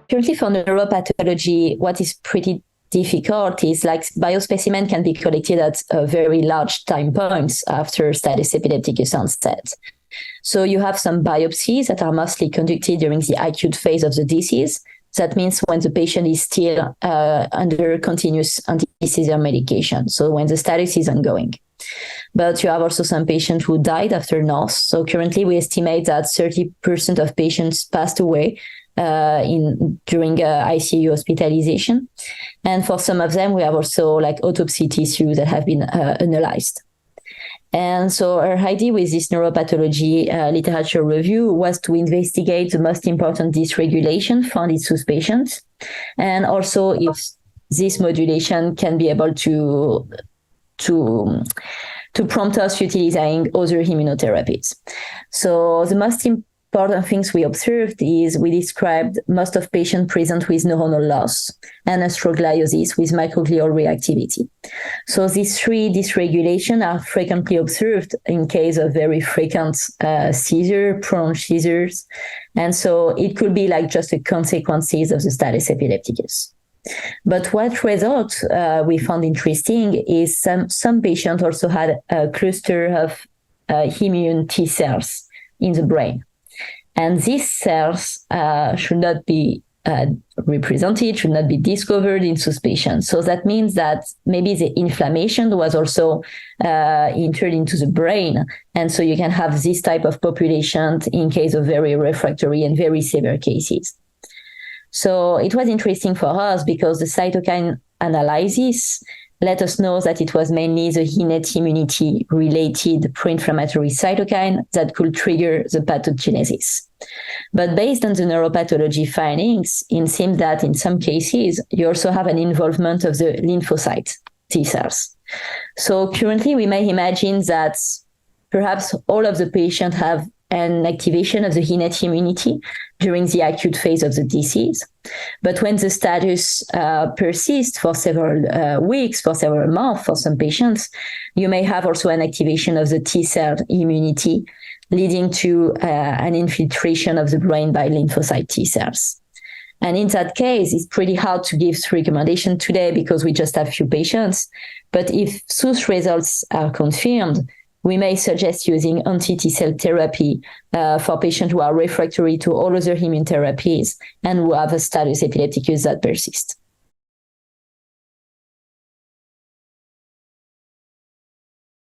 currently for neuropathology, what is pretty difficult is like biospecimen can be collected at very large time points after status epilepticus onset. So you have some biopsies that are mostly conducted during the acute phase of the disease. That means when the patient is still under continuous anti-seizure medication, so when the status is ongoing. But you have also some patients who died after NORSE. So currently we estimate that 30% of patients passed away during ICU hospitalization. And for some of them, we have also like autopsy tissues that have been analyzed. And so our idea with this neuropathology literature review was to investigate the most important dysregulation found in those patients, and also if this modulation can be able to prompt us utilizing other immunotherapies. So the most important things we observed is we described most of patients present with neuronal loss and astrogliosis with microglial reactivity. So these three dysregulations are frequently observed in case of very frequent prolonged seizures. And so it could be like just the consequences of the status epilepticus. But what result we found interesting is some patients also had a cluster of immune T cells in the brain. And these cells should not be represented, should not be discovered in those patients. So that means that maybe the inflammation was also entered into the brain. And so you can have this type of population in case of very refractory and very severe cases. So it was interesting for us because the cytokine analysis let us know that it was mainly the innate immunity related pro-inflammatory cytokine that could trigger the pathogenesis. But based on the neuropathology findings, it seems that in some cases, you also have an involvement of the lymphocyte T cells. So currently, we may imagine that perhaps all of the patients have an activation of the innate immunity during the acute phase of the disease. But when the status persists for several weeks, for several months, for some patients, you may have also an activation of the T cell immunity, leading to an infiltration of the brain by lymphocyte T cells. And in that case, it's pretty hard to give recommendation today because we just have few patients. But if those results are confirmed, we may suggest using anti-T cell therapy for patients who are refractory to all other immune therapies and who have a status epilepticus that persists.